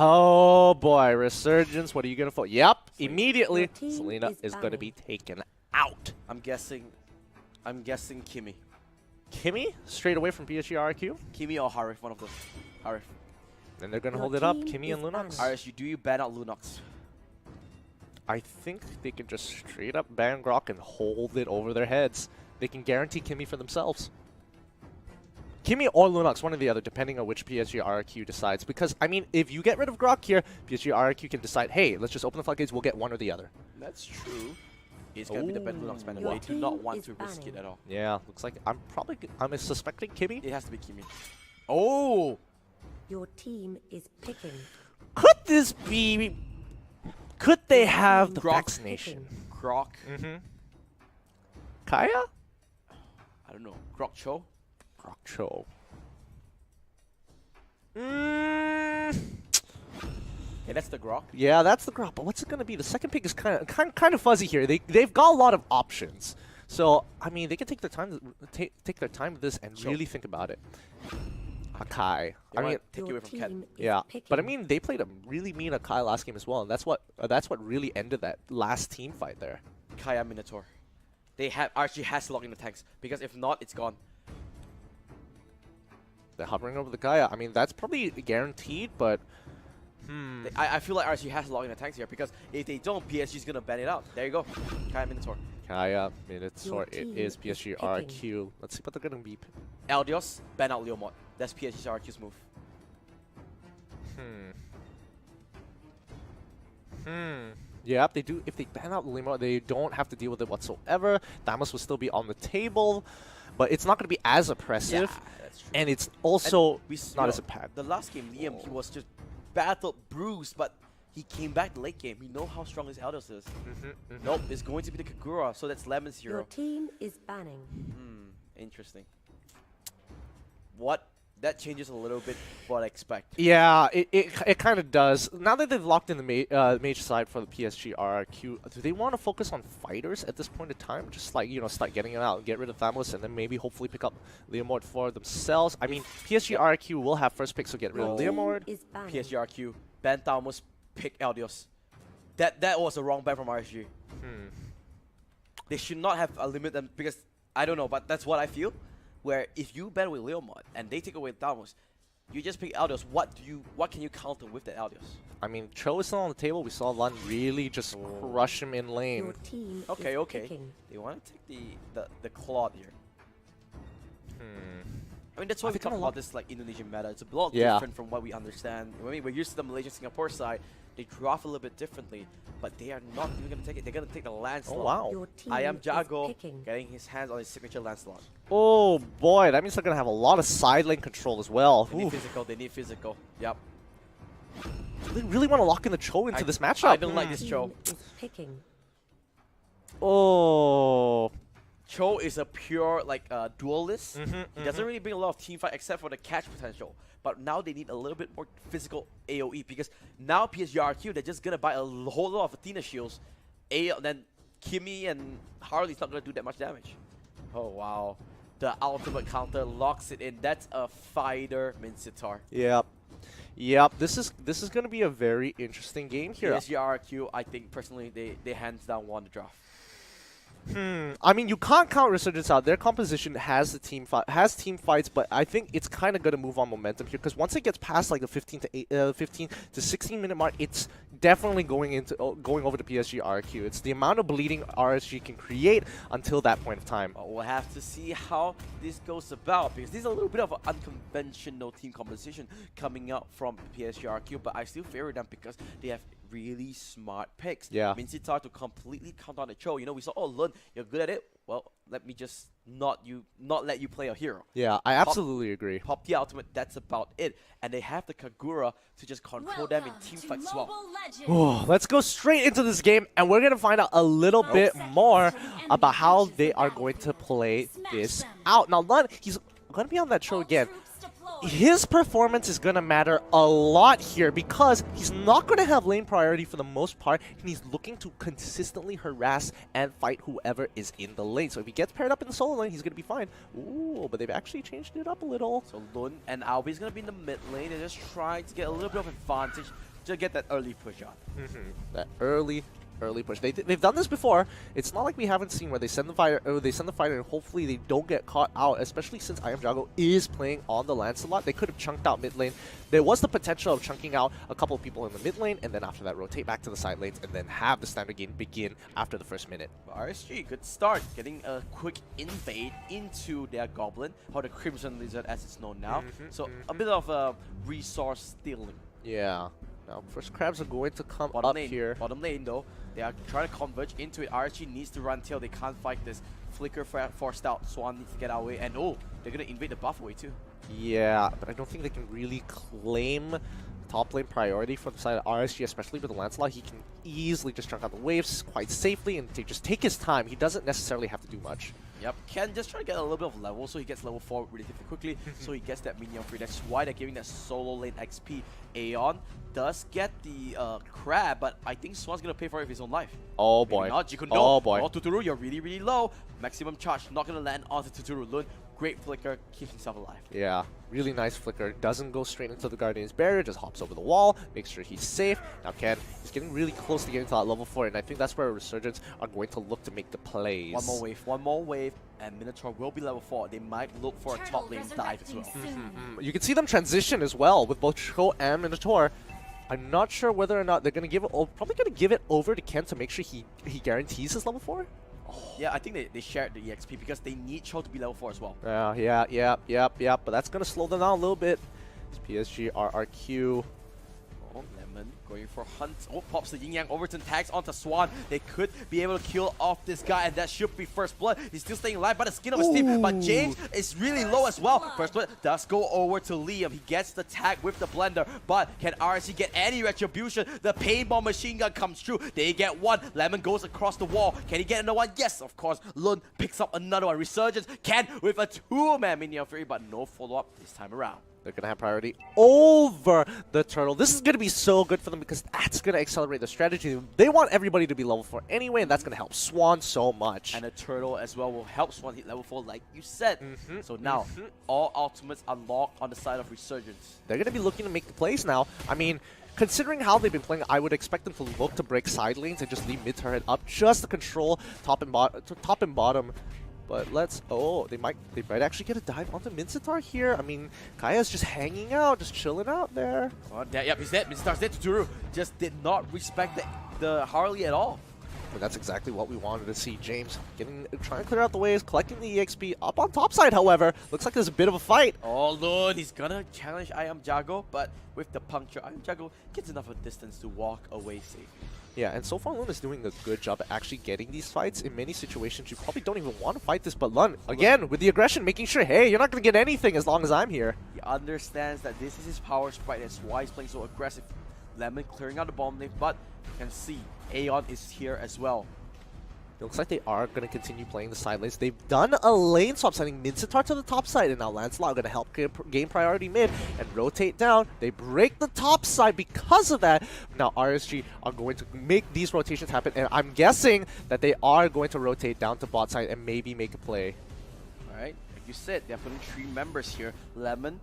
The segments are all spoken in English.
Oh boy, Resurgence, what are you gonna fall? Yep, immediately Selena is gonna be taken out. I'm guessing Kimi. Kimi, straight away from PSG RRQ. Kimi or Harif, one of those. Harif. And they're gonna hold it up, Kimi and Lunox. RSU, do you ban out Lunox? I think they can just straight up ban Grok and hold it over their heads. They can guarantee Kimi for themselves. Kimi or Lunox, one or the other, depending on which PSG RRQ decides. Because, I mean, if you get rid of Grok here, PSG RRQ can decide, hey, let's just open the floodgates, we'll get one or the other. That's true. It's going to be the Ben Lunox ban. They do not want to risk it at all. Yeah, looks like I'm suspecting Kimi. It has to be Kimi. Oh! Your team is picking. Could this be... Could they have the Grok. vaccination? Grok. Kaya? I don't know. Grok Cho? Grok Cho. Okay, that's the Grok. Yeah, that's the Grok. But what's it gonna be? The second pick is kind of fuzzy here. They've got a lot of options. So I mean, they can take their time take their time with this and really think about it. Akai. I mean, take you away from Ken. Yeah, but I mean, they played a really mean Akai last game as well, and that's what really ended that last team fight there. Kaya Minotaur. They have RG has to lock in the tanks because if not, it's gone. They're hovering over the Kaya. I mean, that's probably guaranteed, but I feel like RG has to lock in the tanks here because if they don't, PSG's gonna ban it out. There you go. Kaya Minotaur. Kaya Minotaur. It is PSG RQ. Let's see what they're gonna be. Eldios, ban out Leomod. That's PSG's RQ's move. Yeah, they do. If they ban out Limo, they don't have to deal with it whatsoever. Damos will still be on the table, but it's not going to be as oppressive. Yeah, that's true. And it's also And not as impactful. The last game, Liam, he was just battled, bruised, but he came back the late game. We know how strong his Eldios is. Nope, it's going to be the Kagura, so that's Lemon's hero. Your team is banning. Interesting. That changes a little bit what I expect. Yeah, it kind of does. Now that they've locked in the mage side for the PSG RRQ, do they want to focus on fighters at this point in time? Just like, you know, start getting them out, get rid of Thamos, and then maybe hopefully pick up Leomord for themselves. I mean, PSG RRQ will have first pick, so get rid of Leomord. PSG RQ, ban Thamos, pick Eldios. That was a wrong ban from RSG. They should not have a limit because, I don't know, but that's what I feel. Where if you ban with Leomod and they take away Thamos, you just pick Eldios. What can you counter with that Eldios? I mean, Cho is still on the table. We saw Lun really just crush him in lane. Your team Okay. is picking. They want to take the Claude here. I mean, that's why we talk about this like Indonesian meta. It's a lot different from what we understand. I mean, we're used to the Malaysian Singapore side. They draft a little bit differently, but they are not even going to take it. They're going to take the Lancelot. Oh, wow. Your team I am is Jago picking. getting his hands on his signature Lancelot. Oh boy, that means they're going to have a lot of side lane control as well. They need physical. They need physical. Yep. They really want to lock in the Cho into this matchup. I don't like this Cho. Team is picking. Oh. Cho is a pure like duelist. He doesn't really bring a lot of team fight except for the catch potential. But now they need a little bit more physical AoE because now PSG RQ, they're just gonna buy a whole lot of Athena shields. Then Kimi and Harley's not gonna do that much damage. Oh wow. The ultimate counter locks it in. That's a fighter Minsitar. Yep. Yep. This is gonna be a very interesting game here. PSG RQ, I think personally they hands down won the draft. I mean, you can't count Resurgence out. Their composition has the team fights, but I think it's kind of going to move on momentum here because once it gets past like the 15 to 16 minute mark, it's definitely going over to PSG RQ. It's the amount of bleeding RSG can create until that point of time. Well, we'll have to see how this goes about because this is a little bit of an unconventional team composition coming out from PSG RQ, but I still favor them because they have really smart picks. Yeah. Minsitar to completely count on the Cho. You know, we saw, oh, Lun, you're good at it. Well, let me just not let you play a hero. Yeah, I absolutely agree. Pop the ultimate, that's about it. And they have the Kagura to just control them in team fights as well. Oh, let's go straight into this game, and we're going to find out a little bit more about how they are going to play this out. Now, Lun, he's going to be on that Cho again. His performance is going to matter a lot here because he's not going to have lane priority for the most part, and he's looking to consistently harass and fight whoever is in the lane. So if he gets paired up in the solo lane, he's going to be fine. Ooh, but they've actually changed it up a little. So Lun and Albi's going to be in the mid lane. They're just trying to get a little bit of advantage to get that early push on. That early push. They've done this before. It's not like we haven't seen where they send the fighter, and hopefully they don't get caught out. Especially since I Am Jago is playing on the Lancelot, they could have chunked out mid lane. There was the potential of chunking out a couple of people in the mid lane, and then after that rotate back to the side lanes, and then have the standard game begin after the first minute. RSG, good start, getting a quick invade into their Goblin, or the Crimson Lizard as it's known now. So a bit of a resource stealing. Yeah. Now, first crabs are going to come Bottom up lane, here. Bottom lane though, they are trying to converge into it. RSG needs to run tail, they can't fight this. Flicker forced out, Swan needs to get out of the way, and oh, they're gonna invade the buff away too. Yeah, but I don't think they can really claim top lane priority for the side of RSG, especially with the Lancelot. He can easily just chunk out the waves quite safely and just take his time. He doesn't necessarily have to do much. Yep, Ken just trying to get a little bit of level, so he gets level 4 relatively quickly, so he gets that minion free. That's why they're giving that solo lane XP. Aeon does get the crab, but I think Swan's gonna pay for it with his own life. Oh Maybe boy. not. Jikundo. Oh boy. Oh, Tuturu, you're really, really low. Maximum charge, not gonna land onto Tuturu. Lun, great flicker, keeps himself alive. Yeah, really nice flicker. Doesn't go straight into the Guardian's barrier, just hops over the wall, makes sure he's safe. Now Ken is getting really close to getting to that level 4, and I think that's where Resurgence are going to look to make the plays. One more wave, and Minotaur will be level 4. They might look for a top lane dive as well. You can see them transition as well with both Cho and Minotaur. I'm not sure whether or not they're going to give it, probably going to give it over to Ken to make sure he guarantees his level 4. Yeah, I think they shared the EXP because they need Cho to be level 4 as well. Yeah, but that's going to slow them down a little bit. It's PSG, RRQ. Oh, Lemon going for Hunt. Oh, pops the Yin Yang Overton, tags onto Swan. They could be able to kill off this guy, and that should be first blood. He's still staying alive by the skin of his teeth, but James is really low as well. First blood does go over to Liam. He gets the tag with the blender, but can RSC get any retribution? The paintball machine gun comes through. They get one. Lemon goes across the wall. Can he get another one? Yes, of course. Lun picks up another one. Resurgence can with a 2-man minion free, but no follow-up this time around. They're going to have priority over the turtle. This is going to be so good for them because that's going to accelerate the strategy. They want everybody to be level 4 anyway, and that's going to help Swan so much. And the turtle as well will help Swan hit level 4 like you said. So now, all ultimates are locked on the side of Resurgence. They're going to be looking to make the plays now. I mean, considering how they've been playing, I would expect them to look to break side lanes and just leave mid turret up just to control top and bottom. But let's... Oh, they might actually get a dive onto Mincitar here. I mean, Kaya's just hanging out, just chilling out there. Oh, yep, he's dead. Mincitar's dead. Tuturu just did not respect the Harley at all. But that's exactly what we wanted to see. James trying to clear out the waves, collecting the EXP up on top side, however. Looks like there's a bit of a fight. Oh, Lord, he's gonna challenge I Am Jago, but with the puncture, I Am Jago gets enough of a distance to walk away safely. Yeah, and so far Lun is doing a good job at actually getting these fights. In many situations, you probably don't even want to fight this, but Lun, again, with the aggression, making sure, hey, you're not going to get anything as long as I'm here. He understands that this is his power sprite, that's why he's playing so aggressive. Lemon clearing out the bomb lane, but you can see Aeon is here as well. It looks like they are going to continue playing the side lanes. They've done a lane swap, sending Mincitar to the top side, and now Lancelot are going to help gain priority mid and rotate down. They break the top side because of that. Now RSG are going to make these rotations happen, and I'm guessing that they are going to rotate down to bot side and maybe make a play. Alright, like you said, they're putting 3 members here. Lemon,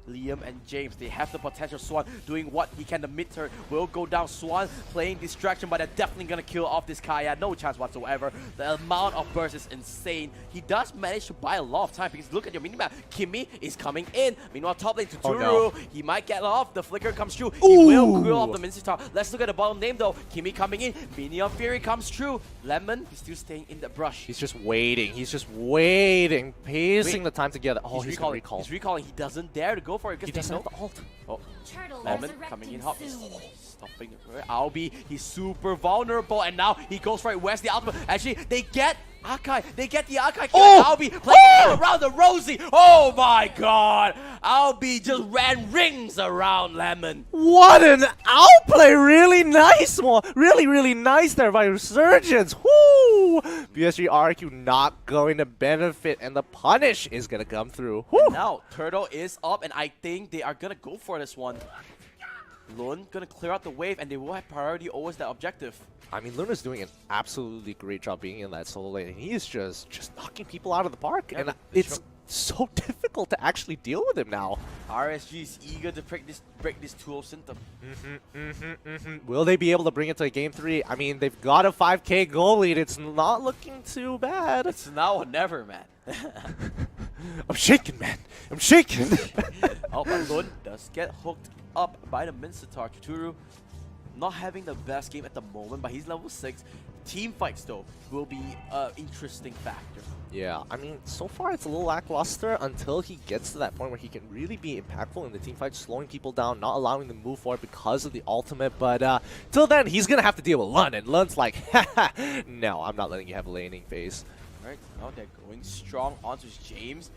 Liam, and James. They have the potential. Swan doing what he can. The mid turret will go down. Swan playing distraction, but they're definitely going to kill off this Kaya. No chance whatsoever. The amount of burst is insane. He does manage to buy a lot of time because look at your minimap. Kimmy is coming in. Meanwhile, top lane to Turu. no. He might get off. The flicker comes through. He will kill off the Mincitar. Let's look at the bottom lane though. Kimmy coming in. Minion Fury comes through. Lemon is still staying in the brush. He's just waiting. He's just waiting, pacing the time together. Oh, he's going to recall. He's recalling. He doesn't dare to go for it because He doesn't have the ult. Oh, Lemon coming in hot. Stopping Albi. He's super vulnerable, and now he goes for it. Where's the ultimate? Actually, they get Akai. They get the Akai. Albi playing around the Rosie. Oh my god. Albi just ran rings around Lemon. What an outplay! Really nice one. Really nice there by Resurgence. Woo! PSG RRQ not going to benefit, and the punish is going to come through. Woo! Now, Turtle is up, and I think they are going to go for this one. Lun gonna clear out the wave, and they will have priority over that objective. I mean, Luna's doing an absolutely great job being in that solo lane, and he is just knocking people out of the park, Yeah, and it's so difficult to actually deal with him now. RSG is eager to break this 2-0 symptom. Will they be able to bring it to game 3? I mean, they've got a 5K goal lead. It's not looking too bad. It's now or never, man. I'm shaking, man. I'm shaking. Oh, but Lund does get hooked up by the Mincetar. Tuturu not having the best game at the moment, but he's level 6. Team fights, though, will be an interesting factor. Yeah, I mean, so far it's a little lackluster until he gets to that point where he can really be impactful in the team fight, slowing people down, not allowing them to move forward because of the ultimate. But till then, he's going to have to deal with Lund, and Lund's like, haha, no, I'm not letting you have a laning phase. Alright, now they're going strong onto James.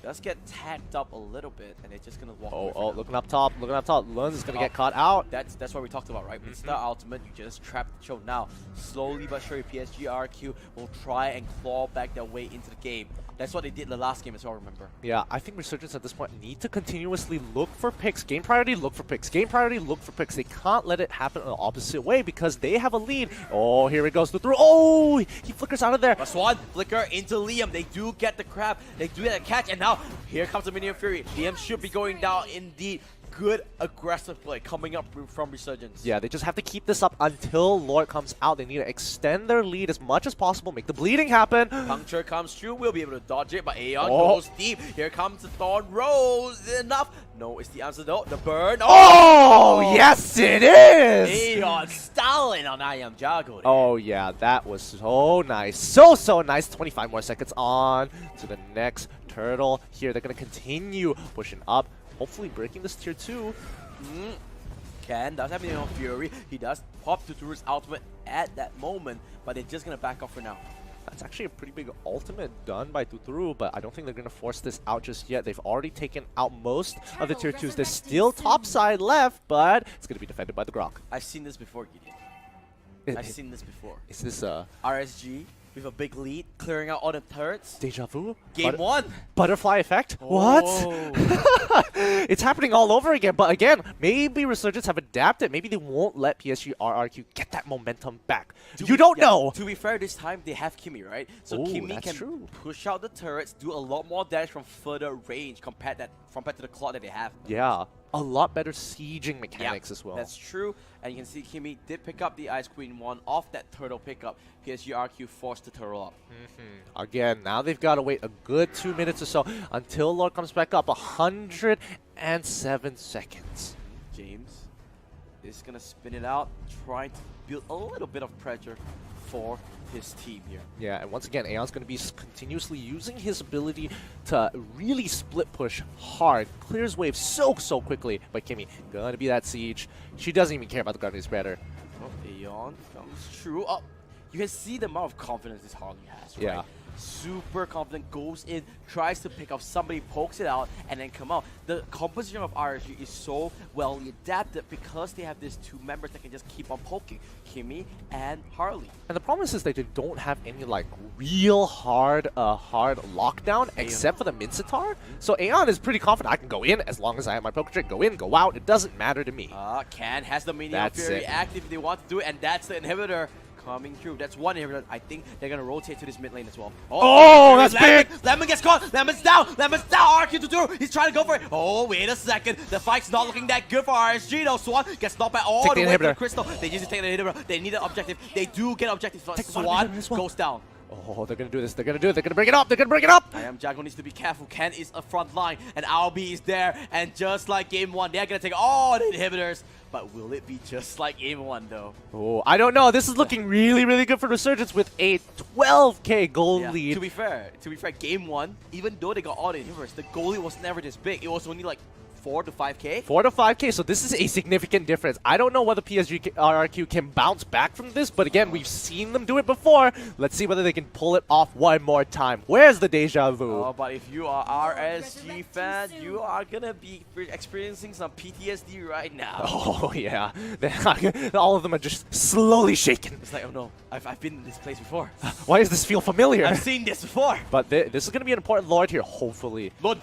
Does get tagged up a little bit, and they're just gonna walk away Oh, now. looking up top, Lund is gonna get caught out. That's what we talked about, right? With Star Ultimate, you just trap the show. Now, slowly but surely, PSG RRQ will try and claw back their way into the game. That's what they did in the last game as well, remember? Yeah, I think Resurgence at this point need to continuously look for picks. Game priority, look for picks. Game priority, look for picks. They can't let it happen in the opposite way because they have a lead. Oh, here it goes through. Oh, he flickers out of there. But Swan flicker into Liam. They do get the crab. They do get a catch, and now here comes the Minion Fury. Liam should be going down indeed. Good aggressive play coming up from Resurgence. Yeah, they just have to keep this up until Lord comes out. They need to extend their lead as much as possible, make the bleeding happen. Puncture comes through. We'll be able to dodge it, but Aeon goes deep. Here comes the Thorn Rose. Enough. No, it's the answer though. The burn. Oh, yes it is! Aeon Stalin on I Am Jago. Oh yeah, that was so nice. So nice. 25 more seconds on to the next turtle. Here, they're going to continue pushing up. Hopefully breaking this tier 2. Ken does have Minion Fury. He does pop Tuturu's ultimate at that moment, but they're just going to back off for now. That's actually a pretty big ultimate done by Tuturu, but I don't think they're going to force this out just yet. They've already taken out most of the tier 2s. There's still top side left, but it's going to be defended by the Grok. I've seen this before, Gideon. I've seen this before. Is this RSG with a big lead, clearing out all the turrets. deja vu? Game 1. Butterfly effect? Oh. What? It's happening all over again. But again, maybe Resurgence have adapted. Maybe they won't let PSG RRQ get that momentum back. You don't know. To be fair, this time they have Kimi, right? So Ooh, Kimi that's can true. push out the turrets, do a lot more damage from further range compared to the Claw that they have. Yeah, a lot better sieging mechanics as well. That's true. And you can see Kimi did pick up the Ice Queen 1 off that turtle pickup. PSG RQ forced the turtle up. Again, now they've got to wait a good 2 minutes or so until Lord comes back up. 107 seconds. James is going to spin it out, trying to build a little bit of pressure for his team here. Yeah, and once again, Aeon's going to be continuously using his ability to really split push hard. Clears waves so quickly. But Kimi, going to be that siege. She doesn't even care about the Guardian Spreader. Oh, Aeon comes through. Oh, you can see the amount of confidence this Harley has, right? Yeah. Super confident, goes in, tries to pick up somebody, pokes it out, and then come out. The composition of RRQ is so well adapted because they have these 2 members that can just keep on poking, Kimi and Harley. And the problem is that they don't have any like real hard lockdown except for the Mincetar. So Aeon is pretty confident. I can go in as long as I have my poker trick. Go in, go out. It doesn't matter to me. Can has the Minion That's Fury it. active if they want to do it, and that's the inhibitor coming through. That's one inhibitor. I think they're going to rotate to this mid lane as well. Oh, that's big! Lemon gets caught. Lemon's down. Lemon's down. RQ to do. He's trying to go for it. Oh, wait a second. The fight's not looking that good for RSG though. Swan gets knocked back all Take the the way to inhibitor. Crystal. They need to take the inhibitor. They need an objective. They do get objectives. But Take the Swan inhibitor as well. goes down. Oh, they're going to do this. They're going to do it. They're going to bring it up. They're going to bring it up. I Am Jago needs to be careful. Ken is a front line, and Albi is there. And just like game 1, they're going to take all the inhibitors. But will it be just like game 1 though? Oh, I don't know. This is looking really good for Resurgence with a 12k goal lead. To be fair, game 1, even though they got all the inhibitors, the goal lead was never this big. It was only like 4 to 5k. 4 to 5k, so this is a significant difference. I don't know whether PSG RRQ can bounce back from this, but again, we've seen them do it before. Let's see whether they can pull it off one more time. Where's the deja vu? Oh, but if you are RSG fan, you are gonna be experiencing some PTSD right now. Oh yeah, all of them are just slowly shaken. It's like, oh no, I've been in this place before. Why does this feel familiar? I've seen this before. But this is going to be an important Lord here, hopefully. Lord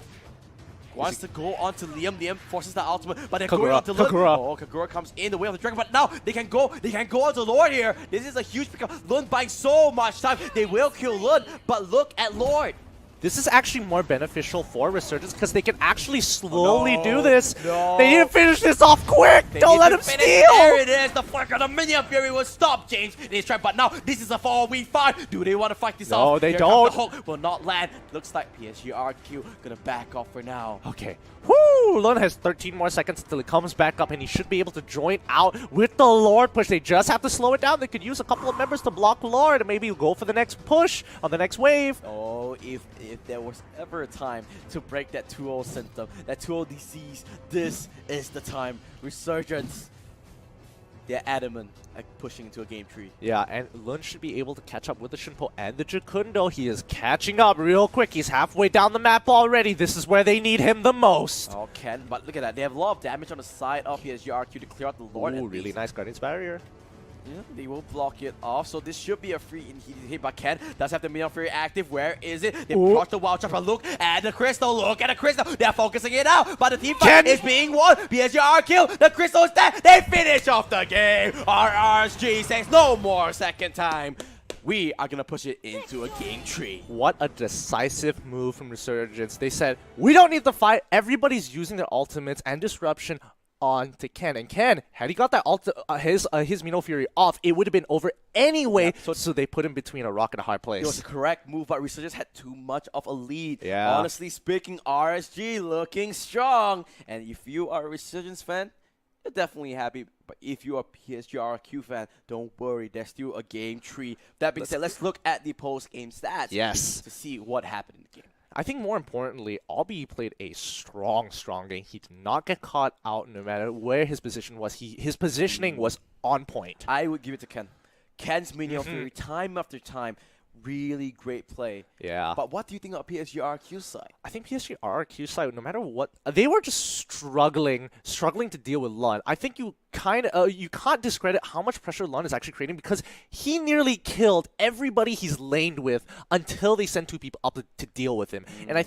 wants to go on to Liam. Liam forces the ultimate, but they're Kagura, going on to Lund. Kagura. Oh, Kagura comes in the way of the dragon, but now they can go on to Lord here. This is a huge pickup. Lund buying so much time. They will kill Lund, but look at Lord. This is actually more beneficial for Resurgence because they can actually slowly do No, this. no. They need to finish this off quick. They Don't need let to him finish. steal. There it is. The flick of the Minion Fury will stop James in his trap. But now this is a 4v5. Do they want to fight this off? No, they Here comes don't. The hook will not land. Looks like PSG RQ gonna back off for now. Okay. Woo! Lun has 13 more seconds until it comes back up, and he should be able to join out with the Lord push. They just have to slow it down. They could use a couple of members to block Lord and maybe go for the next push on the next wave. Oh, if there was ever a time to break that 2-0 symptom, that 2-0 disease, this is the time. Resurgence. They're adamant at pushing into a game tree. Yeah, and Lun should be able to catch up with the Shinpo and the Jacundo. He is catching up real quick. He's halfway down the map already. This is where they need him the most. Oh, Ken, but look at that. They have a lot of damage on the side of PSG RQ to clear out the Lord. Ooh, at really least. nice Guardian's Barrier. Yeah, they will block it off, so this should be a free hit, but Ken does have the Minion Fury active. Where is it? They Ooh. proc the Wild Chopper. Look at the Crystal. Look at the Crystal. They're focusing it out, but the team Ken. fight is being won. PSG are killed. The Crystal is dead. They finish off the game. RRG says no more second time. We are going to push it into a game tree. What a decisive move from Resurgence. They said, we don't need to fight. Everybody's using their ultimates and disruption on to Ken. And Ken, had he got that his Mino Fury off, it would have been over anyway. Yeah, so they put him between a rock and a hard It was place. a correct move, but Resurgence had too much of a lead. Yeah. Honestly speaking, RSG looking strong. And if you are a Resurgence fan, you're definitely happy. But if you are a PSG RRQ fan, don't worry. There's still a game tree. That being said, let's look at the post-game stats. Yes. To see what happened in the game. I think more importantly, Albie played a strong game. He did not get caught out no matter where his position was. His positioning was on point. I would give it to Ken. Ken's Minion Fury, time after time, really great play. Yeah. But what do you think of PSG RRQ side? I think PSG RRQ side, no matter what, they were just struggling to deal with Lun. I think you can't discredit how much pressure Lun is actually creating because he nearly killed everybody he's laned with until they sent two people up to deal with him. And I